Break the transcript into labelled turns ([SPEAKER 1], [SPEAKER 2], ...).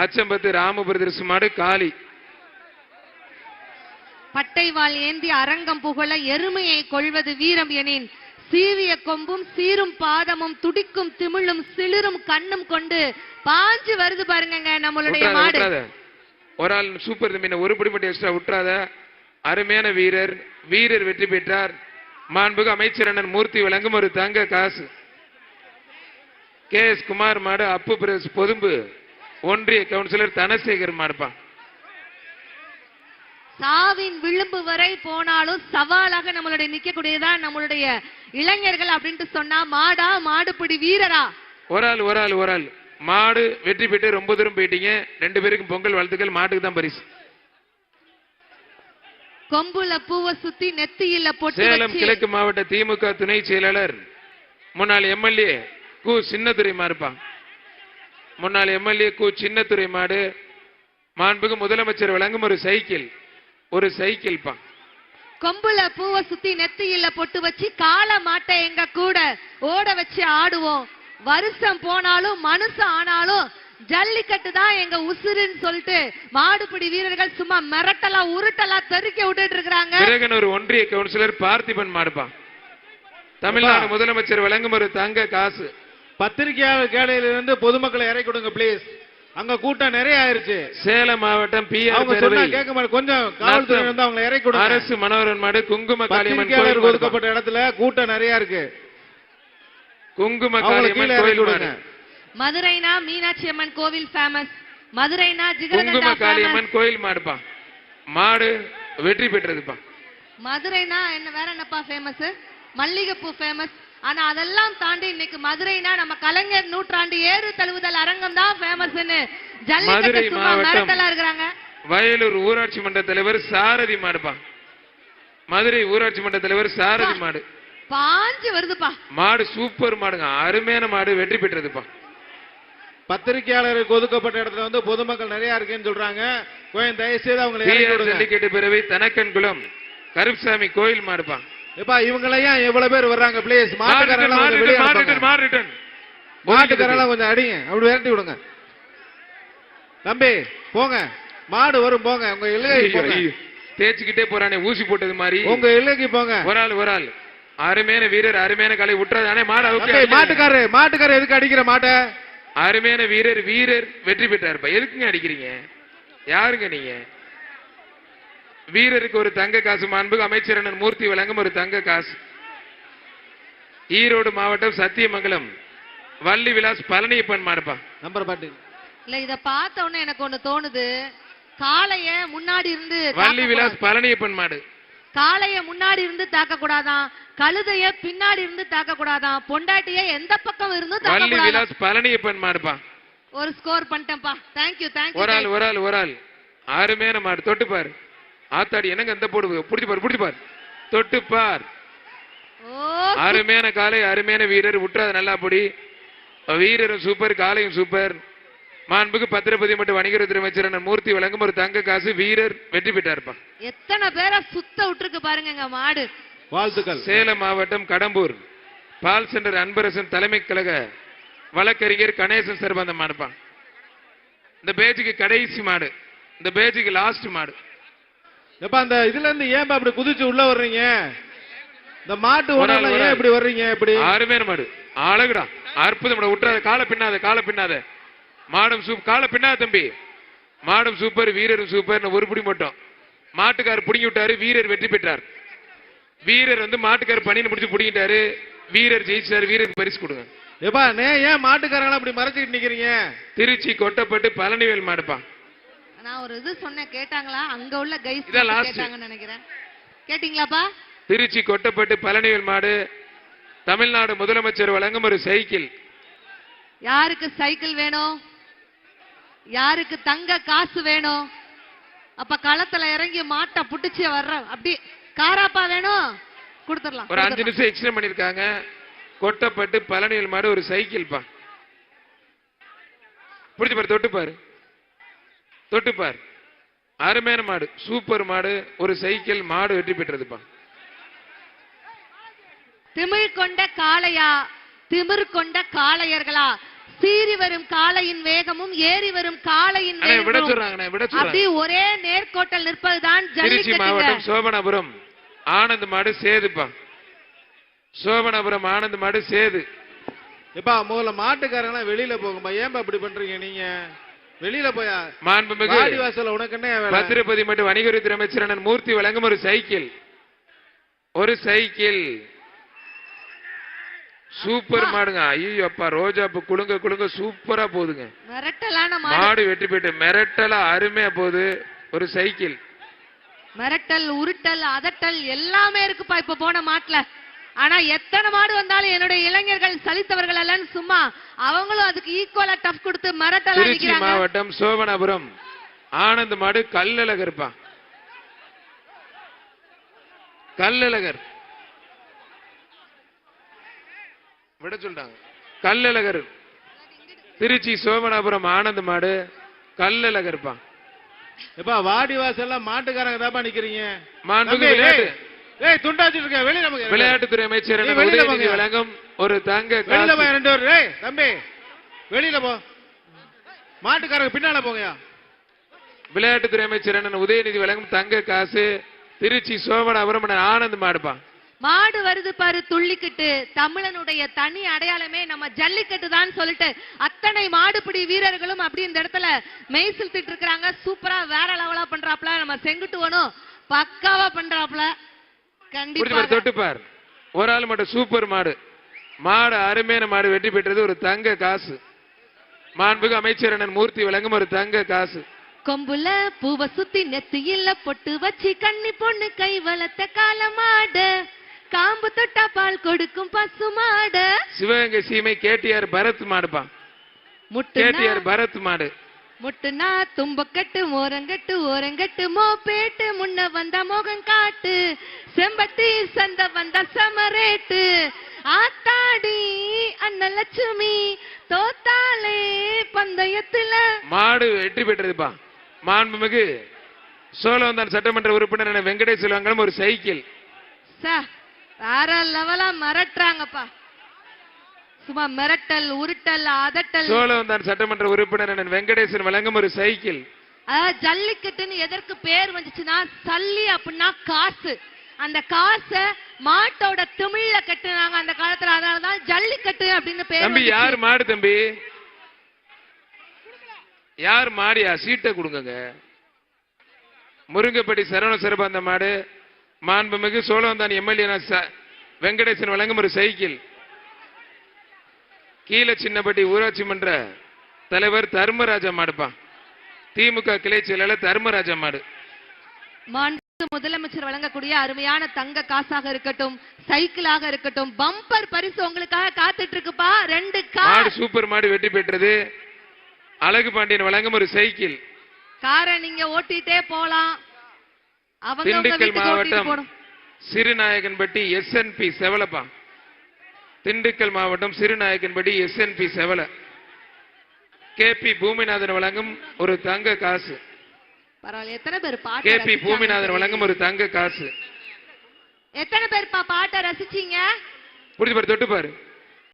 [SPEAKER 1] அச்சம்பத்து Rama brothers மாடு காளி.
[SPEAKER 2] பட்டைவாள் ஏந்தி அரங்கம் புகழ எருமையை கொள்வது வீரம் எனின் சீவிய கொம்பும் சீரும் பாதமும் துடிக்கும் திமிழும் சிலிரும் கண்ணும் கொண்டு பாஞ்சு வருது பாருங்க நம்மளுடைய மாடு.
[SPEAKER 1] ஒரு ஆள் சூப்பர் தம்பி, ஒரு படி மட்டும் எக்ஸ்ட்ரா விட்டுறாத. அருமையான வீரர், வீரர் வெற்றி பெற்றார். மாண்புக்கு அமைச்சர் அண்ணன் மூர்த்தி வழங்கும் ஒரு தங்க காசு. கே எஸ் குமார் மாடு அப்பு பிரஸ் பொதும்பு ஒன்றிய கவுன்சிலர் தனசேகர் மாடுப்பா.
[SPEAKER 2] சாவின் விளிம்பு வரை போனாலும் சவாலாக நம்மளுடைய நிக்கக்கூடியதான் நம்மளுடைய இளைஞர்கள் அப்படின்ட்டு சொன்னா மாடா மாடுபிடி வீரரா.
[SPEAKER 1] ஒரு ஆள் மாடு வெற்றி பெற்று ரொம்ப தூரம் போயிட்டீங்க. 2 பேருக்கும் பொங்கல் வாழ்த்துக்கள். மாட்டுக்கு தான் பரிசு.
[SPEAKER 2] கொம்புல பூவை சுத்தி நெத்தியில போட்டு.
[SPEAKER 1] சேலம் கிழக்கு மாவட்ட திமுக துணை செயலாளர் முன்னாள் எம்எல்ஏ கு சின்னத்துறை மாடுப்பா. முன்னாள் எம்எல்ஏ கு சின்னத்துறை மாடு. மாண்புக்கு முதலமைச்சர் வழங்கும் ஒரு சைக்கிள் பா.
[SPEAKER 2] கொம்புல பூவை சுத்தி நெத்தியில பொட்டு வச்சு கால மாட்டை எங்க கூட ஓட வச்சு ஆடுவோம். வருஷம் போனாலும் மனுஷன் ஆனாலும் ஜல்லிக்கட்டு தான் எங்க உசுருன்னு சொல்லிட்டு மாடுபிடி வீரர்கள் சும்மா மிரட்டலா உருட்டலா தெறிக்க விட்டுட்டு இருக்காங்க.
[SPEAKER 1] ஒரு ஒன்றிய கவுன்சிலர் பார்த்திபன் மாடுப்பா. தமிழ்நாடு முதலமைச்சர் வழங்கும் ஒரு தங்க காசு.
[SPEAKER 3] பத்திரிகையாளர் கேடையிலிருந்து பொதுமக்களை இறக்கி கொடுங்க பிளீஸ். அங்க கூட்டம் நிறைய ஆயிருச்சு.
[SPEAKER 1] சேலம் மாவட்டம்
[SPEAKER 3] கொஞ்சம் காவல்துறை வந்து அவங்க இறக்கி கொடுங்க.
[SPEAKER 1] அரசு மனோரன் மாடு குங்கும காளியம்மன் கோயில்
[SPEAKER 3] ஒதுக்கப்பட்ட இடத்துல கூட்டம் நிறைய இருக்கு.
[SPEAKER 1] குங்கும காளியம்மன் கோயில் மாடு.
[SPEAKER 2] மதுரைனா மீனாட்சி அம்மன் கோவில் ஃபேமஸ். மதுரைனா
[SPEAKER 1] குங்கும காளியம்மன் கோயில் மாடுப்பா. மாடு வெற்றி பெற்றதுப்பா.
[SPEAKER 2] மதுரைனா என்ன வேற என்னப்பா ஃபேமஸ்? மல்லிகைப்பூ ஃபேமஸ். ஆனா அதெல்லாம் தாண்டி இன்னைக்கு மதுரைனா நம்ம கலைஞர் நூற்றாண்டு ஏறு தழுவுதல் அரங்கம் தான் ஃபேமஸ்னு ஜல்லிக்கட்டு சும்மா மிரட்டலா இருக்காங்க.
[SPEAKER 1] வயலூர் ஊராட்சி மன்ற தலைவர் சாரதி மாடுப்பா. மதுரை ஊராட்சி மன்ற தலைவர் சாரதி மாடு
[SPEAKER 2] பாஞ்சு வருதுப்பா.
[SPEAKER 1] மாடு சூப்பர் மாடுங்க, அருமையான மாடு வெற்றி பெற்றதுப்பா.
[SPEAKER 3] பத்திரிகையாளருக்கு ஒதுக்கப்பட்ட இடத்துல வந்து பொதுமக்கள் நிறைய இருக்குன்னு சொல்றாங்க. கொஞ்சம் தயவு செய்து அவங்க
[SPEAKER 1] ஜல்லிக்கட்டு பிறவை தனக்கன்குளம் கருப்சாமி கோயில் மாடுப்பா.
[SPEAKER 3] இவங்களையும் எவ்வளவு பேர் வர்றாங்க பிளீஸ். மாட்டுக்காரெல்லாம் கொஞ்சம் அடிங்க, அப்படி விரட்டி விடுங்க. தம்பி போங்க, மாடு வரும் போங்க. உங்க எல்லைக்கு
[SPEAKER 1] தேய்ச்சிக்கிட்டே போறானே ஊசி போட்டது மாதிரி.
[SPEAKER 3] உங்க எல்லைக்கு போங்க.
[SPEAKER 1] ஒரு ஆள் அருமையான வீரர், அருமையான கலை விட்டுறாதானே மாடு.
[SPEAKER 3] மாட்டுக்காரர் எதுக்கு அடிக்கிற மாட்டை?
[SPEAKER 1] அருமையான வீரர் வெற்றி பெற்றாருப்பா. எதுக்குங்க அடிக்கிறீங்க? யாருங்க நீங்க? வீரருக்கு ஒரு தங்க காசு. மாண்புக்கு அமைச்சர் அண்ணன் மூர்த்தி வழங்கும் ஒரு தங்க காசு. ஈரோடு மாவட்டம் சத்தியமங்கலம் வள்ளி விலாஸ் பழனியப்பன் மாடுப்பா.
[SPEAKER 3] நம்பர் பாட்டு
[SPEAKER 2] இல்ல, இத பார்த்த உடனே எனக்கு ஒண்ணு தோணுது. காளைய முன்னாடி இருந்து
[SPEAKER 1] வள்ளி விலாஸ் பழனியப்பன் மாடு.
[SPEAKER 2] காளைய முன்னாடி இருந்து தாக்க கூடாதான், கழுதைய பின்னாடி இருந்து தாக்க கூடாதான், பொண்டாட்டிய எந்த பக்கம் இருந்து தாக்க கூடாதான்.
[SPEAKER 1] வள்ளி விலாஸ் பழனியப்பன் மாடுப்பா.
[SPEAKER 2] ஒரு ஸ்கோர் பண்ணிட்டேன்ப்பா. தேங்க்யூ.
[SPEAKER 1] ஒரு ஆள் அருமையான மாடு. தொட்டுப்பார் ஆத்தாடி, என்னங்க இந்த போடு புடிச்சு பாரு தொட்டுப்பார். அருமையான காலை, அருமையான வீரர் விட்டுறாது நல்லா பொடி. வீரரும் சூப்பர், காலையும் சூப்பர். மாண்புக்கு பத்திரப்பதி மற்றும் வணிகத்துறை அமைச்சர் மூர்த்தி வழங்கும் ஒரு தங்க காசு. வீரர் வெற்றி பெற்றார்ப்பா.
[SPEAKER 2] எத்தனை பேரை சுத்த விட்டுருக்கு பாருங்க மாடு.
[SPEAKER 3] வாழ்த்துக்கள்.
[SPEAKER 1] சேலம் மாவட்டம் கடம்பூர் பால் சென்டர் அன்பரசன் தலைமை கழக வழக்கறிஞர் கணேசன் சர்பந்தம் மாடுப்பா. இந்த பேஜுக்கு கடைசி மாடு, இந்த பேஜுக்கு லாஸ்ட் மாடு.
[SPEAKER 3] அந்த இதுல இருந்து ஏன் அப்படி குதிச்சு உள்ள வர்றீங்க? இந்த மாட்டு ஓனர்ல ஏன் இப்படி வர்றீங்க? இப்படி
[SPEAKER 1] அருமையான மாடு, அழகுடா, அற்புதம். விட்டுறாத, காலை பின்னாத. மாடும் சூப்பர், காலை பின்னாத தம்பி. மாடும் சூப்பர், வீரரும் சூப்பர். ஒரு புடி மட்டும் மாட்டுக்காரர் புடிங்கி விட்டாரு. வீரர் வெற்றி பெற்றார். வீரர் வந்து மாட்டுக்காரர் பணியை முடிச்சு புடிங்கிட்டாரு. வீரர் ஜெயிச்சாரு. வீரருக்கு பரிசு கொடுங்க.
[SPEAKER 3] ஏன் மாட்டுக்காரங்க அப்படி மறைச்சிட்டு நிக்கிறீங்க?
[SPEAKER 1] திருச்சி கொட்டப்பட்டு பழனிவேல் மாடுப்பா.
[SPEAKER 2] நான் ஒரு இது சொன்ன கேட்டாங்களா? அங்க உள்ள கைஸ் கேட்டாங்கன்னு நினைக்கிறேன். கேட்டிங்களாப்பா?
[SPEAKER 1] திருச்சி கொட்டப்பட்டு பழனிவேல் மாடு. தமிழ்நாடு முதலமைச்சர் வழங்கும் ஒரு சைக்கிள்.
[SPEAKER 2] யாருக்கு சைக்கிள் வேணும்? யாருக்கு தங்க காசு வேணும்? அப்ப களத்துல இறங்கி மாட்டை புடிச்சு வர்ற அப்படி காராப்பா வேணும், கொடுத்துடலாம்.
[SPEAKER 1] ஒரு 5 நிமிஷம் எக்ஸ்டெண்ட் பண்ணிருக்காங்க. கொட்டப்பட்டு பழனிவேல் மாடு ஒரு சைக்கிள் பா. புடிச்சு பாரு, தொட்டுப்பார். அருமையான மாடு, சூப்பர் மாடு. ஒரு சைக்கிள். மாடு வெற்றி பெற்றதுப்பா.
[SPEAKER 2] திமிழ் கொண்ட காளையா, திமிர் கொண்ட காளையர்களா, சீறி வரும் காளையின் வேகமும் ஏறி வரும் காளையின்
[SPEAKER 1] அண்ணே, விட
[SPEAKER 2] வேகமும்
[SPEAKER 1] சொல்றாங்க விட
[SPEAKER 2] அப்படி
[SPEAKER 1] சொல்றாங்க.
[SPEAKER 2] ஒரே நேர்கோட்டில் நிற்பதுதான்
[SPEAKER 1] திருச்சி
[SPEAKER 2] ஜல்லிக்கட்டுங்க.
[SPEAKER 1] மாவட்டம் சோபனாபுரம் ஆனந்த் மாடு சேதுப்பா. சோபனாபுரம் ஆனந்த் மாடு சேது.
[SPEAKER 3] எப்பா முதல்ல மாட்டுக்காரங்களாம் வெளியில போகும்பா. ஏன்பா இப்படி பண்றீங்க நீங்க? வெளியில போயா.
[SPEAKER 1] மாண்புமிகு
[SPEAKER 3] வாடி வாசல்ல உனக்கு என்ன வேலை?
[SPEAKER 1] பத்திரப்பதி மற்றும் வணிகத்துறை அமைச்சர் அண்ணன் மூர்த்தி வழங்கும் ஒரு சைக்கிள். ஒரு சைக்கிள். சூப்பர் மாடுங்க. ஐயோ அப்பா, ரோஜா பூ குலுங்க குலுங்க சூப்பரா போகுதுங்க.
[SPEAKER 2] மிரட்டலான மாடு.
[SPEAKER 1] மாடு வெற்றி பெற்று மிரட்டலா அருமையா போகுது. ஒரு சைக்கிள்.
[SPEAKER 2] மிரட்டல், உருட்டல், அதட்டல் எல்லாமே இருக்குப்பா இப்ப போன மாட்டுல. ஆனா எத்தனை மாடு வந்தாலும் என்னுடைய இளைஞர்கள் சலித்தவர்கள் எல்லாம் சும்மா அவங்களும் அதுக்கு ஈக்குவலா டஃப் கொடுத்து மிரட்டலா
[SPEAKER 1] திருச்சி
[SPEAKER 2] நிக்கிறாங்க.
[SPEAKER 1] மாவட்டம் சோபனாபுரம் ஆனந்த் மாடு கல்லழகர்ப்பா. கல்லழகர் விட சொல்றாங்க. கல்லழகர். திருச்சி சோபனாபுரம் ஆனந்த் மாடு கல்லழகர்ப்பா.
[SPEAKER 3] எப்பா வாடி வாசல்ல மாட்டுக்காரங்க தான்ப்பா நிக்கிறீங்க.
[SPEAKER 1] மாண்புமிகு
[SPEAKER 3] தம்பி,
[SPEAKER 1] விளையாட்டு
[SPEAKER 3] ஏய் துண்டாச்சு இருக்க வெளியில போங்க.
[SPEAKER 1] விளையாட்டுத்துறை அமைச்சர்
[SPEAKER 3] நீ
[SPEAKER 1] அண்ணன்
[SPEAKER 3] வெளியில
[SPEAKER 1] உதயநிதி
[SPEAKER 3] போங்க.
[SPEAKER 1] வழங்கும் ஒரு தங்க
[SPEAKER 3] வெளியில
[SPEAKER 1] காசு.
[SPEAKER 3] போய் ரெண்டு பேரும். ஏய் தம்பி வெளியில போ. மாட்டுக்காரங்க பின்னால போங்கயா.
[SPEAKER 1] விளையாட்டுத்துறை அமைச்சர் அண்ணன் உதயநிதி வழங்கும் தங்க காசு. திருச்சி சோபனாபுரம் அண்ணன் ஆனந்த் மாடுப்பா.
[SPEAKER 2] மாடு வருது பாரு துள்ளிக்கிட்டு. தமிழனுடைய தனி அடையாளமே நம்ம ஜல்லிக்கட்டு தான் சொல்லிட்டு அத்தனை மாடுபிடி வீரர்களும் அப்படி இந்த இடத்துல மெய் செலுத்திட்டு இருக்காங்க. சூப்பரா வேற லெவலா பண்றாப்ல நம்ம செங்குட்டுவனும் பக்காவா பண்றாப்ல. கண்டிப்பா
[SPEAKER 1] தொட்டுப்பார். ஒரு ஆள் மட்டும் சூப்பர் மாடு. மாடு அருமையான மாடு வெற்றி பெற்றது. ஒரு தங்க காசு. மாண்புமிகு அமைச்சர் அண்ணன் மூர்த்தி வழங்கும் ஒரு தங்க காசு.
[SPEAKER 2] கொம்புல பூவ சுத்தி நெத்தியில பொட்டு வச்சு கன்னி பொண்ணு கை வளர்த்த கால மாடு. காம்பு தொட்டா பால் கொடுக்கும் பசு மாடு.
[SPEAKER 1] சிவகங்கை சீமை கேடிஆர் பரத் மாடுப்பா. கேடிஆர் பரத் மாடு.
[SPEAKER 2] முட்டுனா தும்பக்கட்டு ஓரங்கட்டு ஓரங்கட்டு மோப்பேட்டு முன்ன வந்த மோகம் காட்டு செம்பட்டி சந்த வந்த சமரேட்டு ஆத்தாடி அண்ணலட்சுமி தோத்தாலே பந்தயத்துல.
[SPEAKER 1] மாடு வெற்றி பெற்றதுப்பா. மாண்புமிகு சோழவந்தான் சட்டமன்ற உறுப்பினர் வெங்கடேஸ்வர வழங்கும் ஒரு சைக்கிள்.
[SPEAKER 2] வேற லெவலா மிரட்டுறாங்கப்பா. சும்மா மிரட்டல், உருட்டல், அதட்டல்.
[SPEAKER 1] சோழவந்தான் சட்டமன்ற உறுப்பினர் வெங்கடேசன் வழங்கும் ஒரு சைக்கிள்.
[SPEAKER 2] ஜல்லிக்கட்டுன்னு எதற்கு பேர் வந்துச்சுன்னா சல்லி அப்படின்னா காசு. அந்த காசை மாட்டோட திமிழ்ல கட்டுனாங்க அந்த காலத்துல. அதனாலதான் ஜல்லிக்கட்டு அப்படின்னு பேர்.
[SPEAKER 1] தம்பி யார் மாடு? தம்பி யார் மாடியா? சீட்டை கொடுங்க. முருங்கப்பட்டி சரவண சிறப்பு அந்த மாடு. மாண்புமிகு சோழவந்தான் எம்எல்ஏ வெங்கடேசன் வழங்கும் ஒரு சைக்கிள். கீழ சின்னப்பட்டி ஊராட்சி மன்ற தலைவர் தர்மராஜா மாடுப்பா. திமுக கிளை செயலாளர் தர்மராஜா மாடு.
[SPEAKER 2] முதலமைச்சர் வழங்கக்கூடிய அருமையான தங்க காசாக இருக்கட்டும், சைக்கிளாக இருக்கட்டும், பம்பர் பரிசு உங்களுக்காக காத்துட்டு இருக்குப்பா. 2 கார்.
[SPEAKER 1] சூப்பர் மாடு வெற்றி பெற்றது. அழகு பாண்டியன் வழங்கும் ஒரு சைக்கிள்.
[SPEAKER 2] காரை நீங்க ஓட்டிட்டே போலாம்.
[SPEAKER 1] திண்டுக்கல் மாவட்டம் சிறுநாயகன்பட்டி எஸ்என்பி செவலப்பா. திண்டுக்கல் மாவட்டம் சிறுநாயகன்பட்டி எஸ்என்பி செவல. கேபி பூமிநாதன் வழங்கும் ஒரு தங்க காசு.
[SPEAKER 2] பரவாயில்ல. எத்தனை பேர் பாட்டு?
[SPEAKER 1] கேபி பூமிநாதன் வழங்கும் ஒரு தங்க காசு.
[SPEAKER 2] எத்தனை பேர் பாட்டை ரசிச்சீங்க?
[SPEAKER 1] புரிஞ்சு பாரு, தொட்டு பாரு.